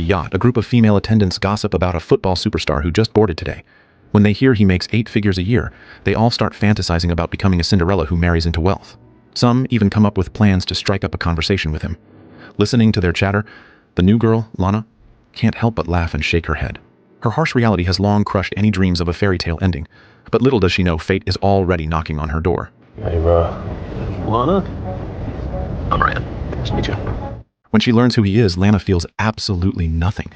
yacht, a group of female attendants gossip about a football superstar who just boarded today. When they hear he makes 8 figures a year, they all start fantasizing about becoming a Cinderella who marries into wealth. Some even come up with plans to strike up a conversation with him. Listening to their chatter, the new girl, Lana, can't help but laugh and shake her head. Her harsh reality has long crushed any dreams of a fairy tale ending, but little does she know fate is already knocking on her door. Hey, Lana? I'm Ryan. Nice to meet you. When she learns who he is, Lana feels absolutely nothing.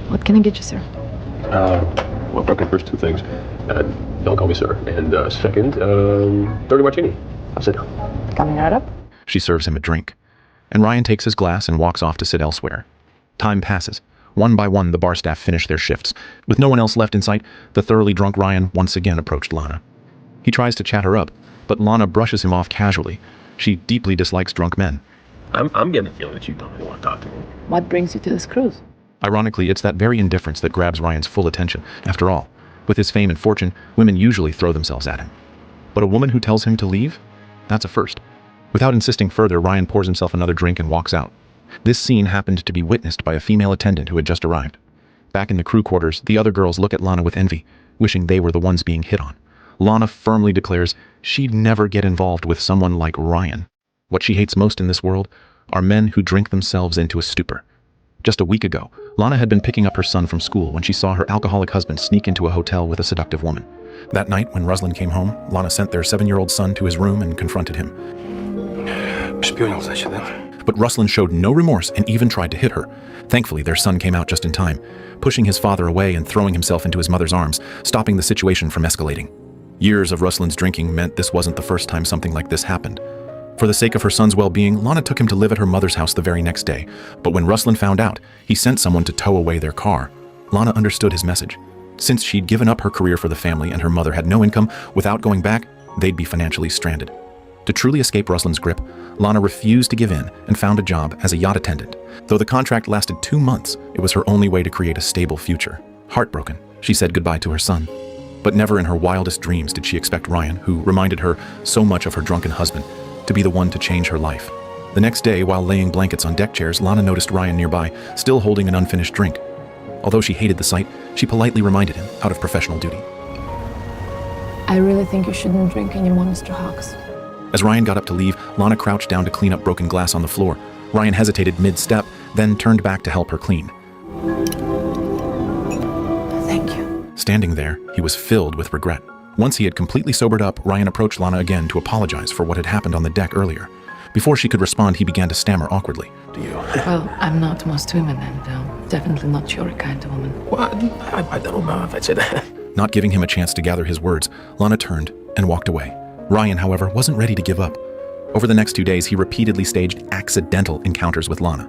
What can I get you, sir? Well, okay, first 2 things. Don't call me sir. And second, 30 martini. I'll sit down. Coming right up. She serves him a drink, and Ryan takes his glass and walks off to sit elsewhere. Time passes. One by one, the bar staff finish their shifts. With no one else left in sight, the thoroughly drunk Ryan once again approached Lana. He tries to chat her up, but Lana brushes him off casually. She deeply dislikes drunk men. I'm getting the feeling that you don't really want to talk to me. What brings you to this cruise? Ironically, it's that very indifference that grabs Ryan's full attention. After all, with his fame and fortune, women usually throw themselves at him. But a woman who tells him to leave? That's a first. Without insisting further, Ryan pours himself another drink and walks out. This scene happened to be witnessed by a female attendant who had just arrived. Back in the crew quarters, the other girls look at Lana with envy, wishing they were the ones being hit on. Lana firmly declares she'd never get involved with someone like Ryan. What she hates most in this world are men who drink themselves into a stupor. Just a week ago, Lana had been picking up her son from school when she saw her alcoholic husband sneak into a hotel with a seductive woman. That night, when Ruslan came home, Lana sent their 7-year-old son to his room and confronted him. But Ruslan showed no remorse and even tried to hit her. Thankfully, their son came out just in time, pushing his father away and throwing himself into his mother's arms, stopping the situation from escalating. Years of Ruslan's drinking meant this wasn't the first time something like this happened. For the sake of her son's well-being, Lana took him to live at her mother's house the very next day. But when Ruslan found out, he sent someone to tow away their car. Lana understood his message. Since she'd given up her career for the family and her mother had no income, without going back, they'd be financially stranded. To truly escape Ruslan's grip, Lana refused to give in and found a job as a yacht attendant. Though the contract lasted 2 months, it was her only way to create a stable future. Heartbroken, she said goodbye to her son. But never in her wildest dreams did she expect Ryan, who reminded her so much of her drunken husband, to be the one to change her life. The next day, while laying blankets on deck chairs, Lana noticed Ryan nearby, still holding an unfinished drink. Although she hated the sight, she politely reminded him, out of professional duty. I really think you shouldn't drink anymore, Mr. Hawks. As Ryan got up to leave, Lana crouched down to clean up broken glass on the floor. Ryan hesitated mid-step, then turned back to help her clean. Thank you. Standing there, he was filled with regret. Once he had completely sobered up, Ryan approached Lana again to apologize for what had happened on the deck earlier. Before she could respond, he began to stammer awkwardly. Do you? Well, I'm not most women, and definitely not your kind of woman. Well, I don't know if I'd say that. Not giving him a chance to gather his words, Lana turned and walked away. Ryan, however, wasn't ready to give up. Over the next 2 days, he repeatedly staged accidental encounters with Lana.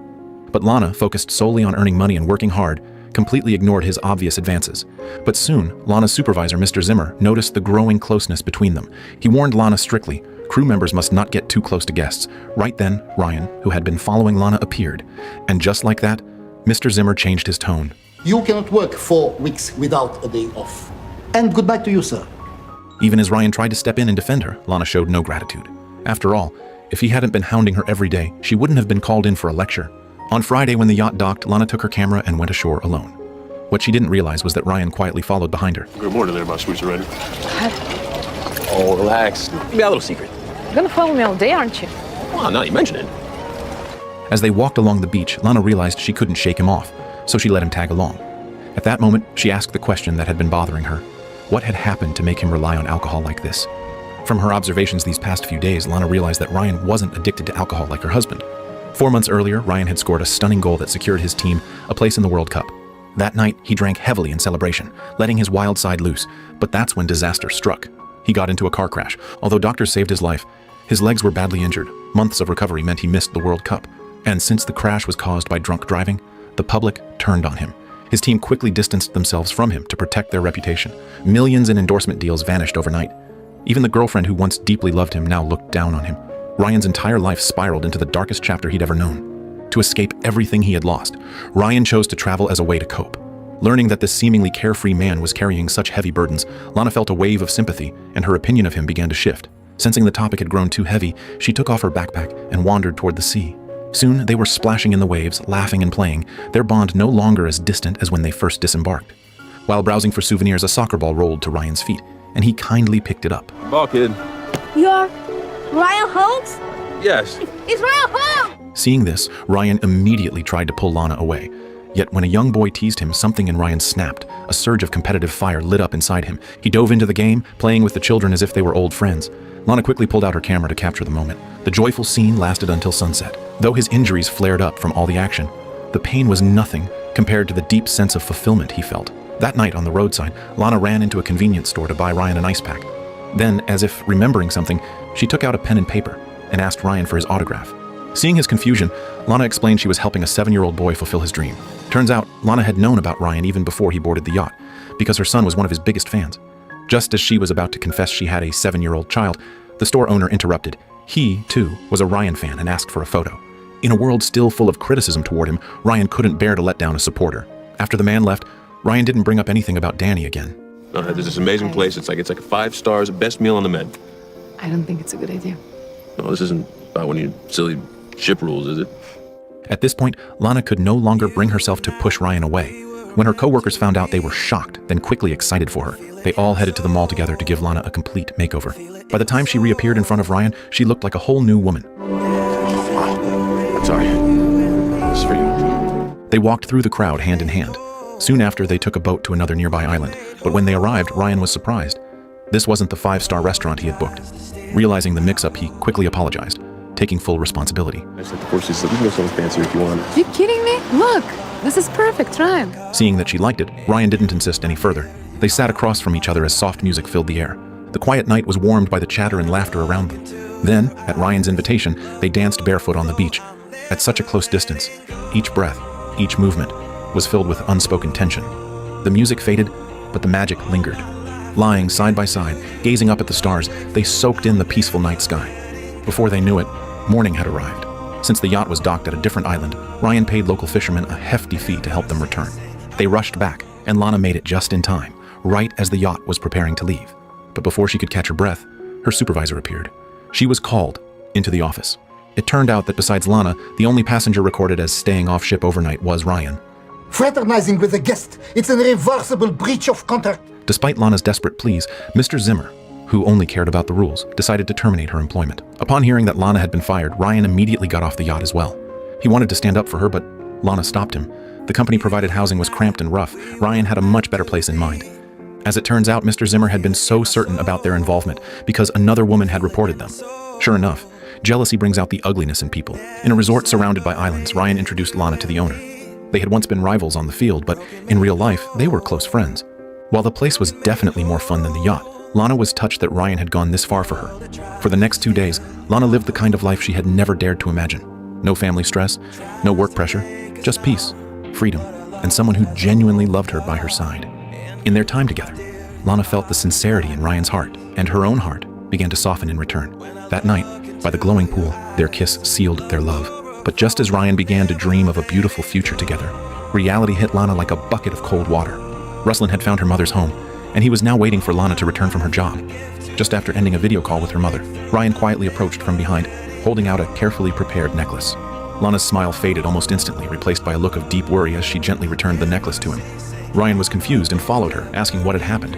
But Lana, focused solely on earning money and working hard, completely ignored his obvious advances. But soon, Lana's supervisor, Mr. Zimmer, noticed the growing closeness between them. He warned Lana strictly, crew members must not get too close to guests. Right then, Ryan, who had been following Lana, appeared. And just like that, Mr. Zimmer changed his tone. You cannot work 4 weeks without a day off. And goodbye to you, sir. Even as Ryan tried to step in and defend her, Lana showed no gratitude. After all, if he hadn't been hounding her every day, she wouldn't have been called in for a lecture. On Friday, when the yacht docked, Lana took her camera and went ashore alone. What she didn't realize was that Ryan quietly followed behind her. Good morning there, my sweet serenity. Oh, relax. Give me a little secret. You're gonna follow me all day, aren't you? Well, now you mention it. As they walked along the beach, Lana realized she couldn't shake him off, so she let him tag along. At that moment, she asked the question that had been bothering her. What had happened to make him rely on alcohol like this? From her observations these past few days, Lana realized that Ryan wasn't addicted to alcohol like her husband. 4 months earlier, Ryan had scored a stunning goal that secured his team a place in the World Cup. That night, he drank heavily in celebration, letting his wild side loose. But that's when disaster struck. He got into a car crash. Although doctors saved his life, his legs were badly injured. Months of recovery meant he missed the World Cup. And since the crash was caused by drunk driving, the public turned on him. His team quickly distanced themselves from him to protect their reputation. Millions in endorsement deals vanished overnight. Even the girlfriend who once deeply loved him now looked down on him. Ryan's entire life spiraled into the darkest chapter he'd ever known. To escape everything he had lost, Ryan chose to travel as a way to cope. Learning that this seemingly carefree man was carrying such heavy burdens, Lana felt a wave of sympathy, and her opinion of him began to shift. Sensing the topic had grown too heavy, she took off her backpack and wandered toward the sea. Soon they were splashing in the waves, laughing and playing, their bond no longer as distant as when they first disembarked. While browsing for souvenirs, a soccer ball rolled to Ryan's feet, and he kindly picked it up. Ball, kid. You're Ryan Holmes? Yes. It's Ryan Holmes! Seeing this, Ryan immediately tried to pull Lana away. Yet when a young boy teased him, something in Ryan snapped. A surge of competitive fire lit up inside him. He dove into the game, playing with the children as if they were old friends. Lana quickly pulled out her camera to capture the moment. The joyful scene lasted until sunset. Though his injuries flared up from all the action, the pain was nothing compared to the deep sense of fulfillment he felt. That night on the roadside, Lana ran into a convenience store to buy Ryan an ice pack. Then, as if remembering something, she took out a pen and paper and asked Ryan for his autograph. Seeing his confusion, Lana explained she was helping a 7-year-old boy fulfill his dream. Turns out, Lana had known about Ryan even before he boarded the yacht, because her son was one of his biggest fans. Just as she was about to confess she had a 7-year-old child, the store owner interrupted. He, too, was a Ryan fan and asked for a photo. In a world still full of criticism toward him, Ryan couldn't bear to let down a supporter. After the man left, Ryan didn't bring up anything about Danny again. There's this amazing place. It's like 5 stars, best meal on the Med. I don't think it's a good idea. No, this isn't about one of your silly ship rules, is it? At this point, Lana could no longer bring herself to push Ryan away. When her coworkers found out, they were shocked, then quickly excited for her. They all headed to the mall together to give Lana a complete makeover. By the time she reappeared in front of Ryan, she looked like a whole new woman. I'm sorry. This is for you. They walked through the crowd hand in hand. Soon after, they took a boat to another nearby island. But when they arrived, Ryan was surprised. This wasn't the 5-star restaurant he had booked. Realizing the mix-up, he quickly apologized, taking full responsibility. I said before she said, we can go something fancier if you want. Are you kidding me? Look, this is perfect. Try it. Seeing that she liked it, Ryan didn't insist any further. They sat across from each other as soft music filled the air. The quiet night was warmed by the chatter and laughter around them. Then, at Ryan's invitation, they danced barefoot on the beach. At such a close distance, each breath, each movement, was filled with unspoken tension. The music faded, but the magic lingered. Lying side by side, gazing up at the stars, they soaked in the peaceful night sky. Before they knew it, morning had arrived. Since the yacht was docked at a different island, Ryan paid local fishermen a hefty fee to help them return. They rushed back, and Lana made it just in time, right as the yacht was preparing to leave. But before she could catch her breath, her supervisor appeared. She was called into the office. It turned out that besides Lana, the only passenger recorded as staying off ship overnight was Ryan. Fraternizing with a guest, it's an irreversible breach of contract. Despite Lana's desperate pleas, Mr. Zimmer, who only cared about the rules, decided to terminate her employment. Upon hearing that Lana had been fired, Ryan immediately got off the yacht as well. He wanted to stand up for her, but Lana stopped him. The company-provided housing was cramped and rough. Ryan had a much better place in mind. As it turns out, Mr. Zimmer had been so certain about their involvement because another woman had reported them. Sure enough, jealousy brings out the ugliness in people. In a resort surrounded by islands, Ryan introduced Lana to the owner. They had once been rivals on the field, but in real life, they were close friends. While the place was definitely more fun than the yacht, Lana was touched that Ryan had gone this far for her. For the next 2 days, Lana lived the kind of life she had never dared to imagine. No family stress, no work pressure, just peace, freedom, and someone who genuinely loved her by her side. In their time together, Lana felt the sincerity in Ryan's heart, and her own heart began to soften in return. That night, by the glowing pool, their kiss sealed their love. But just as Ryan began to dream of a beautiful future together, reality hit Lana like a bucket of cold water. Ruslan had found her mother's home, and he was now waiting for Lana to return from her job. Just after ending a video call with her mother, Ryan quietly approached from behind, holding out a carefully prepared necklace. Lana's smile faded almost instantly, replaced by a look of deep worry as she gently returned the necklace to him. Ryan was confused and followed her, asking what had happened.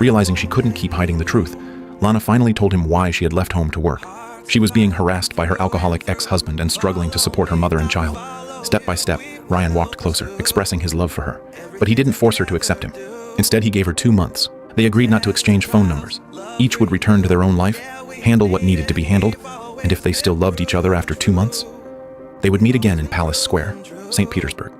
Realizing she couldn't keep hiding the truth, Lana finally told him why she had left home to work. She was being harassed by her alcoholic ex-husband and struggling to support her mother and child. Step by step, Ryan walked closer, expressing his love for her. But he didn't force her to accept him. Instead, he gave her 2 months. They agreed not to exchange phone numbers. Each would return to their own life, handle what needed to be handled, and if they still loved each other after 2 months, they would meet again in Palace Square, St. Petersburg.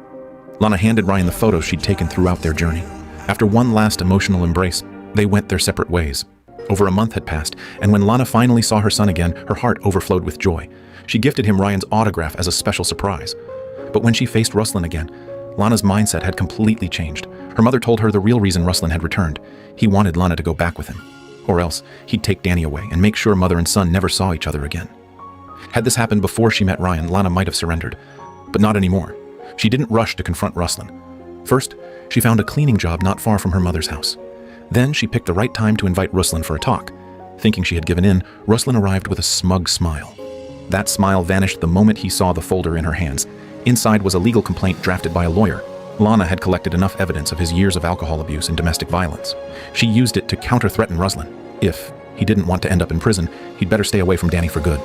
Lana handed Ryan the photos she'd taken throughout their journey. After one last emotional embrace, they went their separate ways. Over a month had passed, and when Lana finally saw her son again, her heart overflowed with joy. She gifted him Ryan's autograph as a special surprise. But when she faced Ruslan again, Lana's mindset had completely changed. Her mother told her the real reason Ruslan had returned. He wanted Lana to go back with him. Or else, he'd take Danny away and make sure mother and son never saw each other again. Had this happened before she met Ryan, Lana might have surrendered. But not anymore. She didn't rush to confront Ruslan. First, she found a cleaning job not far from her mother's house. Then she picked the right time to invite Ruslan for a talk. Thinking she had given in, Ruslan arrived with a smug smile. That smile vanished the moment he saw the folder in her hands. Inside was a legal complaint drafted by a lawyer. Lana had collected enough evidence of his years of alcohol abuse and domestic violence. She used it to counter-threaten Ruslan. If he didn't want to end up in prison, he'd better stay away from Danny for good.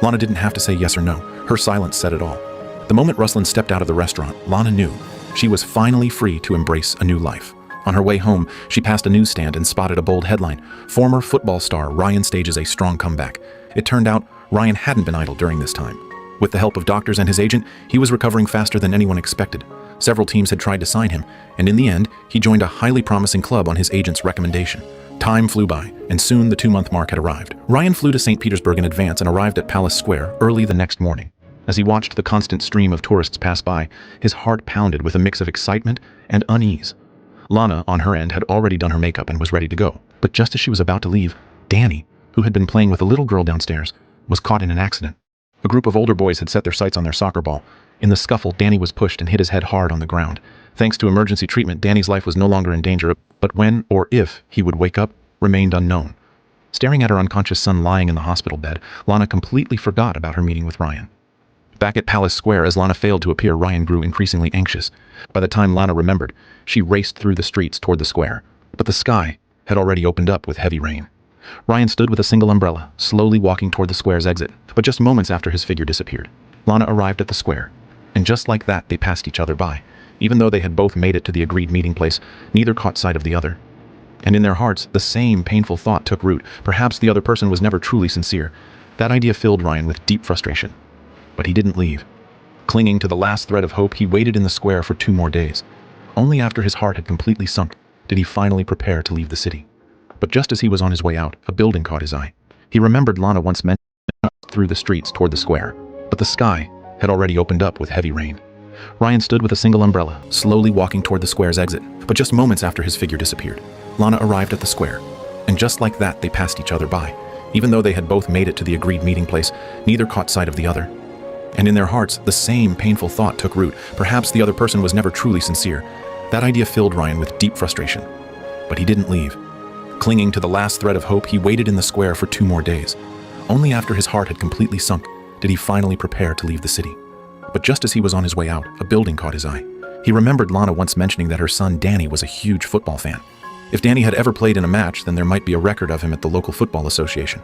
Lana didn't have to say yes or no. Her silence said it all. The moment Ruslan stepped out of the restaurant, Lana knew she was finally free to embrace a new life. On her way home, she passed a newsstand and spotted a bold headline: "Former football star Ryan stages a strong comeback." It turned out Ryan hadn't been idle during this time. With the help of doctors and his agent, he was recovering faster than anyone expected. Several teams had tried to sign him, and in the end, he joined a highly promising club on his agent's recommendation. Time flew by, and soon the 2-month mark had arrived. Ryan flew to St. Petersburg in advance and arrived at Palace Square early the next morning. As he watched the constant stream of tourists pass by, his heart pounded with a mix of excitement and unease. Lana, on her end, had already done her makeup and was ready to go. But just as she was about to leave, Danny, who had been playing with a little girl downstairs, was caught in an accident. A group of older boys had set their sights on their soccer ball. In the scuffle, Danny was pushed and hit his head hard on the ground. Thanks to emergency treatment, Danny's life was no longer in danger, but when or if he would wake up remained unknown. Staring at her unconscious son lying in the hospital bed, Lana completely forgot about her meeting with Ryan. Back at Palace Square, as Lana failed to appear, Ryan grew increasingly anxious. By the time Lana remembered, she raced through the streets toward the square. But the sky had already opened up with heavy rain. Ryan stood with a single umbrella, slowly walking toward the square's exit. But just moments after his figure disappeared, Lana arrived at the square. And just like that, they passed each other by. Even though they had both made it to the agreed meeting place, neither caught sight of the other. And in their hearts, the same painful thought took root. Perhaps the other person was never truly sincere. That idea filled Ryan with deep frustration. But he didn't leave. Clinging to the last thread of hope, he waited in the square for 2 more days. Only after his heart had completely sunk did he finally prepare to leave the city. But just as he was on his way out, a building caught his eye. He remembered Lana once mentioned through the streets toward the square. But the sky had already opened up with heavy rain. Ryan stood with a single umbrella, slowly walking toward the square's exit. But just moments after his figure disappeared, Lana arrived at the square. And just like that, they passed each other by. Even though they had both made it to the agreed meeting place, neither caught sight of the other. And in their hearts, the same painful thought took root. Perhaps the other person was never truly sincere. That idea filled Ryan with deep frustration. But he didn't leave. Clinging to the last thread of hope, he waited in the square for 2 more days. Only after his heart had completely sunk did he finally prepare to leave the city. But just as he was on his way out, a building caught his eye. He remembered Lana once mentioning that her son Danny was a huge football fan. If Danny had ever played in a match, then there might be a record of him at the local football association.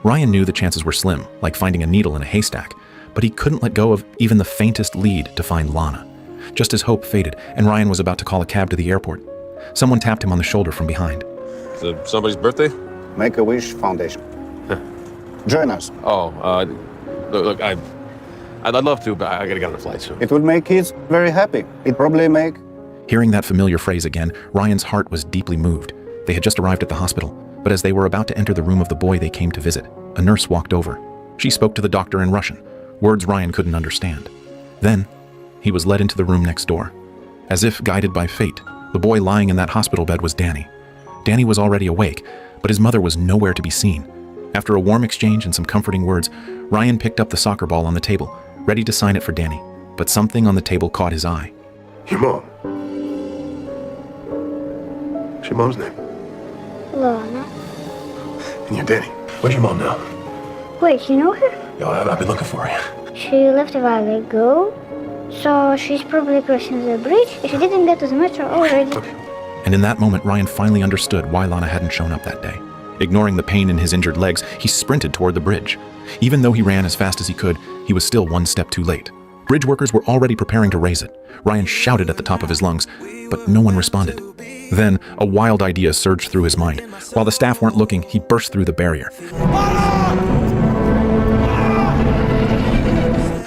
Ryan knew the chances were slim, like finding a needle in a haystack, but he couldn't let go of even the faintest lead to find Lana. Just as hope faded and Ryan was about to call a cab to the airport, someone tapped him on the shoulder from behind. Is it somebody's birthday? Make-A-Wish Foundation. Join us. Look, I'd love to, but I gotta get on a flight soon. It would make kids very happy. It probably make... Hearing that familiar phrase again, Ryan's heart was deeply moved. They had just arrived at the hospital, but as they were about to enter the room of the boy they came to visit, a nurse walked over. She spoke to the doctor in Russian, words Ryan couldn't understand. Then, he was led into the room next door. As if guided by fate, the boy lying in that hospital bed was Danny. Danny was already awake, but his mother was nowhere to be seen. After a warm exchange and some comforting words, Ryan picked up the soccer ball on the table, ready to sign it for Danny. But something on the table caught his eye. Your mom. What's your mom's name? Lana. And you're Danny. Where's your mom now? Wait, you know her? Yo, I've been looking for you. She left a while ago, so she's probably crossing the bridge. She didn't get to the metro already. Okay. And in that moment, Ryan finally understood why Lana hadn't shown up that day. Ignoring the pain in his injured legs, he sprinted toward the bridge. Even though he ran as fast as he could, he was still 1 step too late. Bridge workers were already preparing to raise it. Ryan shouted at the top of his lungs, but no one responded. Then, a wild idea surged through his mind. While the staff weren't looking, he burst through the barrier.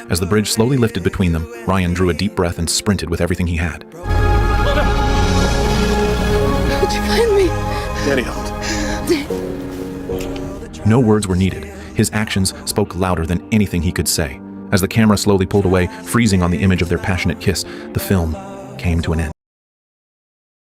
As the bridge slowly lifted between them, Ryan drew a deep breath and sprinted with everything he had. How'd you find me? Danny helped. No words were needed. His actions spoke louder than anything he could say. As the camera slowly pulled away, freezing on the image of their passionate kiss, the film came to an end.